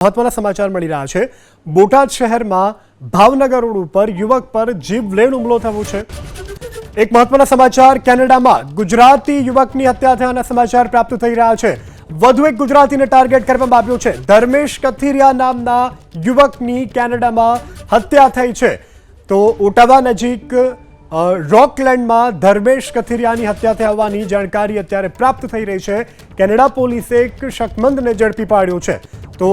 મહત્વના સમાચાર મળી રહ્યા છે। બોટાદ શહેરમાં ભાવનગર રોડ ઉપર યુવક પર જીવલેણ હુમલો થયો છે। એક મહત્વના સમાચાર, કેનેડામાં ગુજરાતી યુવકની હત્યા થયાના સમાચાર પ્રાપ્ત થઈ રહ્યા છે। વધુ એક ગુજરાતીને ટાર્ગેટ કરવામાં આવ્યો છે। ધર્મેશ કથિરિયા નામના યુવકની કેનેડામાં હત્યા થઈ છે। તો ઓટાવા નજીક રોકલેન્ડમાં ધર્મેશ કથિરિયાની હત્યા થવાની જાણકારી અત્યારે પ્રાપ્ત થઈ રહી છે। કેનેડા પોલીસે એક શકમંદને ઝડપી પાડ્યો છે। તો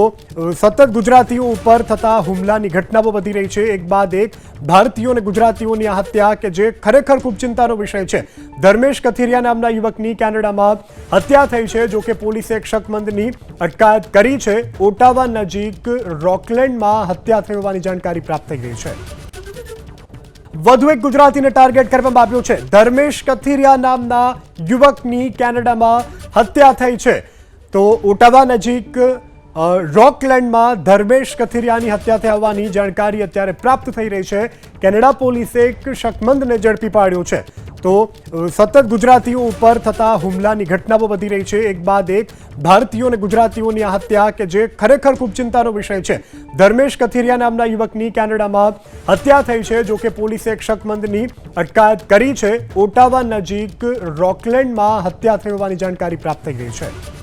સતત ગુજરાતીઓ ઉપર થતા હુમલાની ઘટનાઓ વધી રહી છે। એક બાદ એક ભારતીયો અને ગુજરાતીઓની આ હત્યા કે જે ખરેખર ખૂબ ચિંતાનો વિષય છે। ધર્મેશ કથિરિયા નામના યુવકની કેનેડામાં હત્યા થઈ છે। જો કે પોલીસે એક શકમંદની અટકાયત કરી છે। ઓટાવા નજીક રોકલેન્ડમાં હત્યા થઈ હોવાની જાણકારી પ્રાપ્ત થઈ રહી છે। વધુ એક ગુજરાતીને ટાર્ગેટ કરવામાં આવ્યો છે। ધર્મેશ કથિરિયા નામના યુવકની કેનેડામાં હત્યા થઈ છે। તો ઓટાવા નજીક રોકલેન્ડમાં ધર્મેશ કથિરિયાની હત્યા થવાની જાણકારી અત્યારે પ્રાપ્ત થઈ રહી છે। કેનેડા પોલીસે એક શકમંદને ઝડપી પાડ્યો છે। તો સતત ગુજરાતીઓ ઉપર થતા હુમલાની ઘટનાઓ વધી રહી છે। એક બાદ એક ભારતીયો અને ગુજરાતીઓની આ હત્યા કે જે ખરેખર ખૂબ ચિંતાનો વિષય છે। ધર્મેશ કથિરિયા નામના યુવકની કેનેડામાં હત્યા થઈ છે। જો કે પોલીસે એક શકમંદની અટકાયત કરી છે। ઓટાવા નજીક રોકલેન્ડમાં હત્યા થઈ હોવાની જાણકારી પ્રાપ્ત થઈ રહી છે।